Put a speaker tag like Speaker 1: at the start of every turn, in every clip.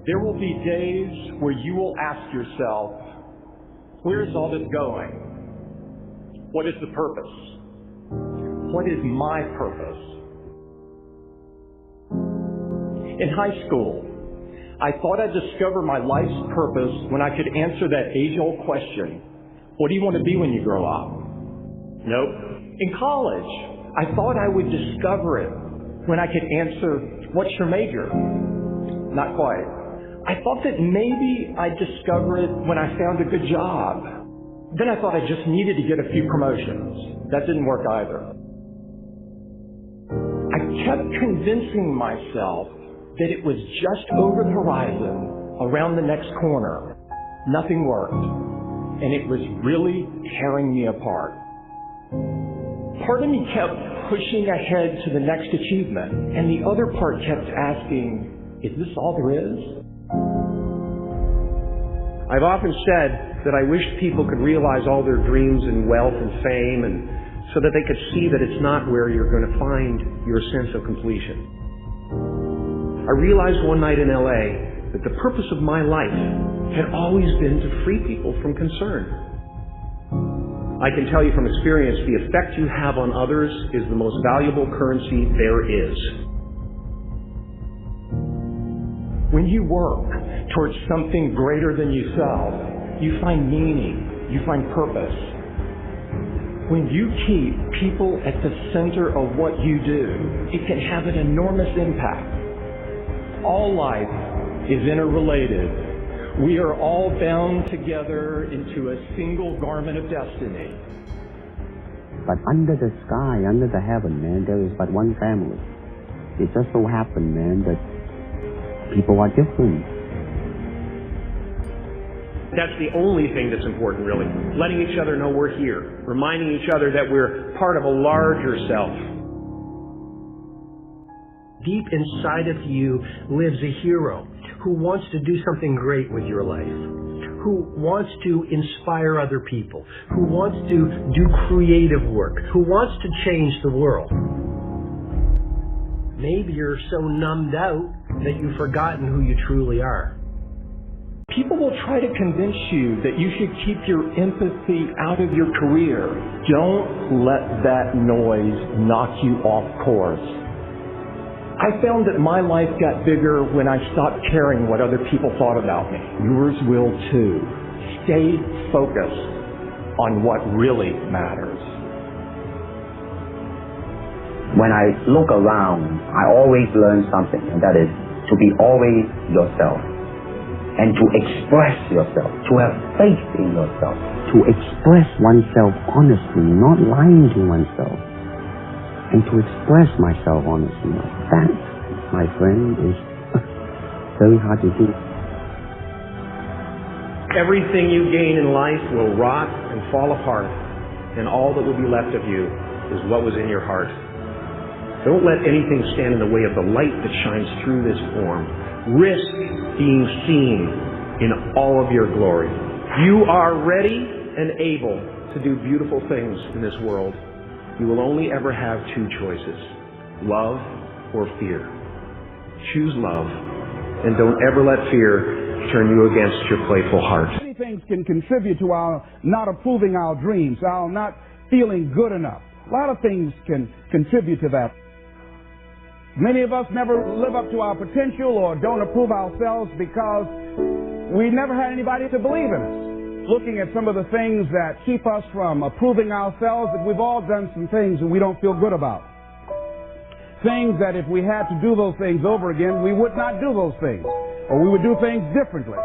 Speaker 1: There will be days where you will ask yourself, where is all this going? What is the purpose? What is my purpose? In high school, I thought I'd discover my life's purpose when I could answer that age-old question, what do you want to be when you grow up? Nope. In college, I thought I would discover it when I could answer, what's your major? Not quite. I thought that maybe I'd discover it when I found a good job. Then I thought I just needed to get a few promotions. That didn't work either. I kept convincing myself that it was just over the horizon, around the next corner. Nothing worked, and it was really tearing me apart. Part of me kept pushing ahead to the next achievement, and the other part kept asking, is this all there is?
Speaker 2: I've often said that I wish people could realize all their dreams in wealth and fame, and so that they could see that it's not where you're going to find your sense of completion. I realized one night in LA that the purpose of my life had always been to free people from concern. I can tell you from experience, the effect you have on others is the most valuable currency there is.
Speaker 1: When you work towards something greater than yourself, you find meaning, you find purpose. When you keep people at the center of what you do, it can have an enormous impact. All life is interrelated. We are all bound together into a single garment of destiny.
Speaker 3: But under the sky, under the heaven, man, there is but one family. It just so happened, man, that people are different.
Speaker 2: That's the only thing that's important, really. Letting each other know we're here. Reminding each other that we're part of a larger self.
Speaker 4: Deep inside of you lives a hero who wants to do something great with your life, who wants to inspire other people, who wants to do creative work, who wants to change the world. Maybe you're so numbed out that you've forgotten who you truly are.
Speaker 1: People will try to convince you that you should keep your empathy out of your career. Don't let that noise knock you off course. I found that my life got bigger when I stopped caring what other people thought about me. Yours will too. Stay focused on what really matters.
Speaker 3: When I look around, I always learn something, and that is to be always yourself. And to express yourself, to have faith in yourself, to express oneself honestly, not lying to oneself, and to express myself honestly. That, my friend, is very hard to do.
Speaker 2: Everything you gain in life will rot and fall apart, and all that will be left of you is what was in your heart. Don't let anything stand in the way of the light that shines through this form. Risk being seen in all of your glory. You are ready and able to do beautiful things in this world. You will only ever have two choices, love or fear. Choose love, and don't ever let fear turn you against your playful heart.
Speaker 5: Many things can contribute to our not approving our dreams, our not feeling good enough. A lot of things can contribute to that. Many of us never live up to our potential or don't approve ourselves because we never had anybody to believe in us. Looking at some of the things that keep us from approving ourselves, that we've all done some things that we don't feel good about. Things that if we had to do those things over again, we would not do those things, or we would do things differently.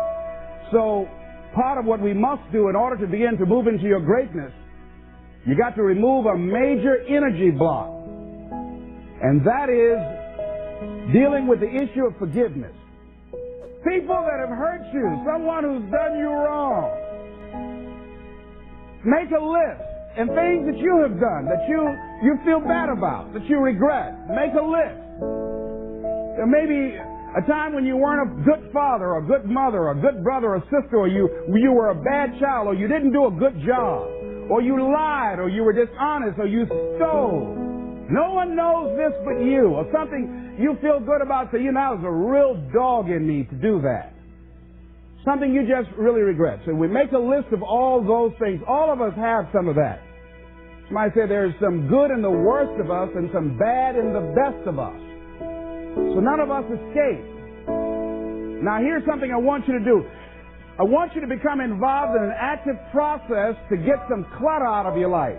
Speaker 5: So part of what we must do in order to begin to move into your greatness, you got to remove a major energy block. And that is dealing with the issue of forgiveness. People that have hurt you, someone who's done you wrong. Make a list, and things that you have done that you feel bad about, that you regret. Make a list. There may be a time when you weren't a good father or a good mother or a good brother or sister, or you were a bad child, or you didn't do a good job, or you lied, or you were dishonest, or you stole. No one knows this but you, or something you feel good about, say, you know, there's a real dog in me to do that. Something you just really regret. So we make a list of all those things. All of us have some of that. Somebody said there's some good in the worst of us and some bad in the best of us. So none of us escape. Now here's something I want you to do. I want you to become involved in an active process to get some clutter out of your life.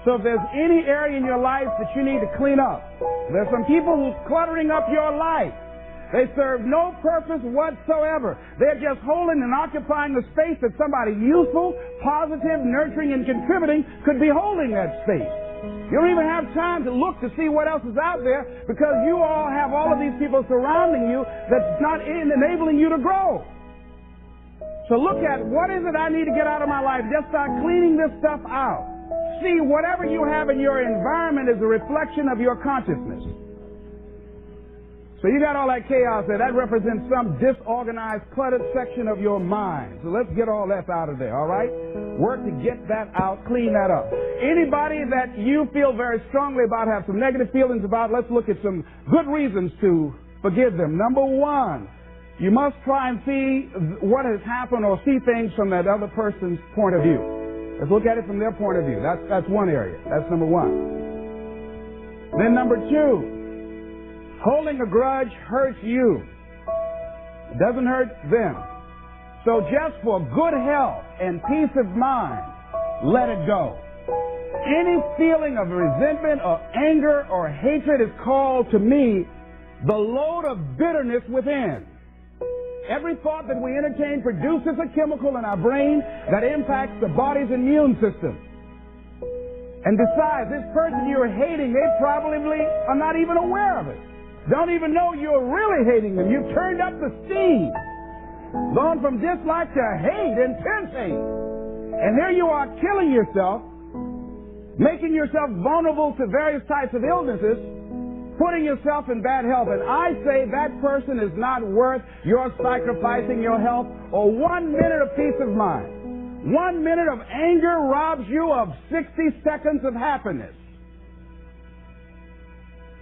Speaker 5: So if there's any area in your life that you need to clean up, there's some people who's cluttering up your life. They serve no purpose whatsoever. They're just holding and occupying the space that somebody useful, positive, nurturing, and contributing could be holding that space. You don't even have time to look to see what else is out there because you all have all of these people surrounding you that's not enabling you to grow. So look at what is it I need to get out of my life. Just start cleaning this stuff out. See, whatever you have in your environment is a reflection of your consciousness. So you got all that chaos there. That represents some disorganized, cluttered section of your mind. So let's get all that out of there, all right? Work to get that out, clean that up. Anybody that you feel very strongly about, have some negative feelings about, let's look at some good reasons to forgive them. Number one, you must try and see what has happened or see things from that other person's point of view. Let's look at it from their point of view. That's one area. That's number one. Then number two, holding a grudge hurts you. It doesn't hurt them. So just for good health and peace of mind, let it go. Any feeling of resentment or anger or hatred is called to me the load of bitterness within. Every thought that we entertain produces a chemical in our brain that impacts the body's immune system. And besides, this person you're hating, they probably are not even aware of it. Don't even know you're really hating them. You've turned up the steam. Gone from dislike to hate, intense hate. And here you are killing yourself, making yourself vulnerable to various types of illnesses, putting yourself in bad health. And I say that person is not worth your sacrificing your health or 1 minute of peace of mind. 1 minute of anger robs you of 60 seconds of happiness.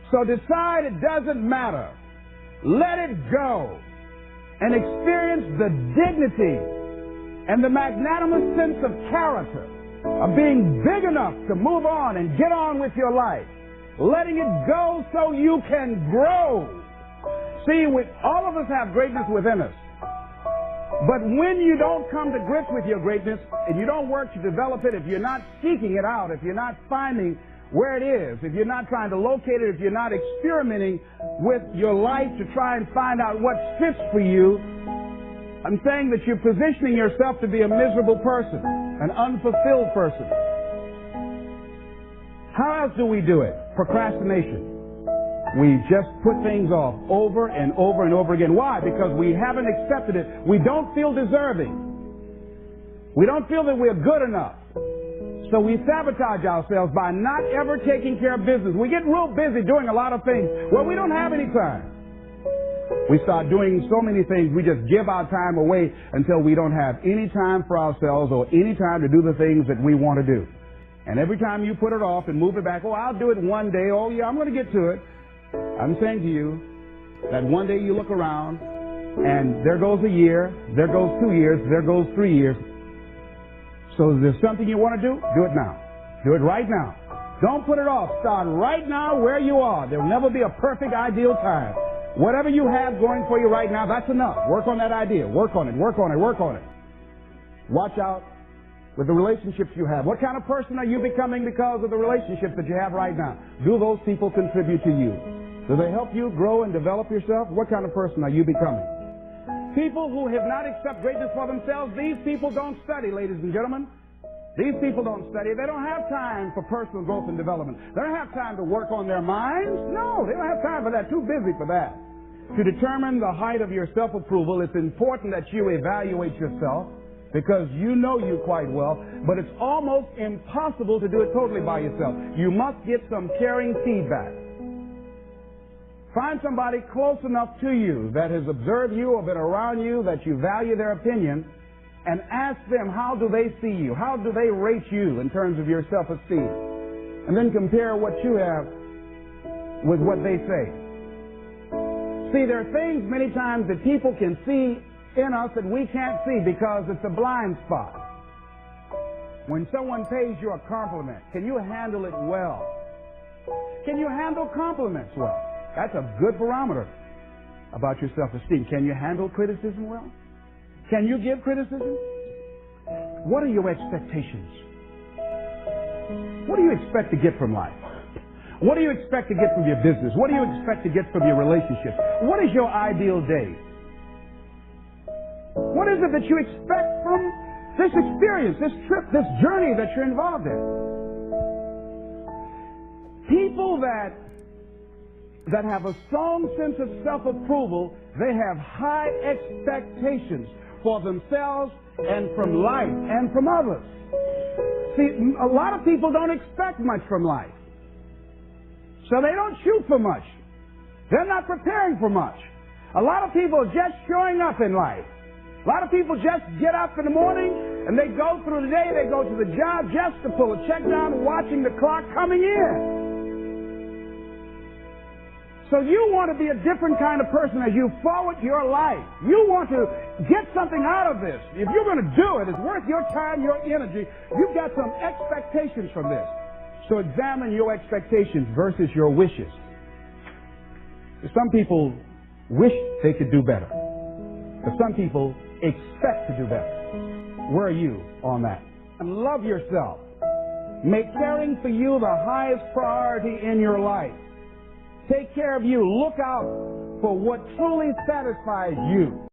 Speaker 5: So decide it doesn't matter. Let it go and experience the dignity and the magnanimous sense of character of being big enough to move on and get on with your life. Letting it go so you can grow. See, all of us have greatness within us. But when you don't come to grips with your greatness and you don't work to develop it, if you're not seeking it out, if you're not finding where it is, if you're not trying to locate it, if you're not experimenting with your life to try and find out what fits for you, I'm saying that you're positioning yourself to be a miserable person, an unfulfilled person. How else do we do it? Procrastination. We just put things off over and over and over again. Why? Because we haven't accepted it. We don't feel deserving. We don't feel that we're good enough. So we sabotage ourselves by not ever taking care of business. We get real busy doing a lot of things. Well, we don't have any time. We start doing so many things, we just give our time away until we don't have any time for ourselves or any time to do the things that we want to do. And every time you put it off and move it back, oh, I'll do it one day. Oh, yeah, I'm going to get to it. I'm saying to you that one day you look around and there goes a year, there goes 2 years, there goes 3 years. So if there's something you want to do it now. Do it right now. Don't put it off. Start right now where you are. There will never be a perfect, ideal time. Whatever you have going for you right now, that's enough. Work on that idea. Work on it. Work on it. Work on it. Watch out with the relationships you have. What kind of person are you becoming because of the relationships that you have right now? Do those people contribute to you? Do they help you grow and develop yourself? What kind of person are you becoming? People who have not accepted greatness for themselves, these people don't study, ladies and gentlemen. These people don't study. They don't have time for personal growth and development. They don't have time to work on their minds. No, they don't have time for that. Too busy for that. To determine the height of your self-approval, it's important that you evaluate yourself because you know you quite well, but it's almost impossible to do it totally by yourself. You must get some caring feedback. Find somebody close enough to you that has observed you or been around you that you value their opinion, and ask them, how do they see you? How do they rate you in terms of your self-esteem? And then compare what you have with what they say. See, there are things many times that people can see in us that we can't see because it's a blind spot. When someone pays you a compliment, can you handle it well? Can you handle compliments well? That's a good barometer about your self-esteem. Can you handle criticism well? Can you give criticism? What are your expectations? What do you expect to get from life? What do you expect to get from your business? What do you expect to get from your relationship? What is your ideal day? What is it that you expect from this experience, this trip, this journey that you're involved in? People that have a strong sense of self-approval, they have high expectations for themselves and from life and from others. See, a lot of people don't expect much from life. So they don't shoot for much. They're not preparing for much. A lot of people are just showing up in life. A lot of people just get up in the morning and they go through the day, they go to the job just to pull a check down, watching the clock coming in. So you want to be a different kind of person as you forward your life. You want to get something out of this. If you're going to do it, it's worth your time, your energy. You've got some expectations from this. So examine your expectations versus your wishes. Some people wish they could do better, but some people expect to do better. Where are you on that? And love yourself. Make caring for you the highest priority in your life. Take care of you. Look out for what truly satisfies you.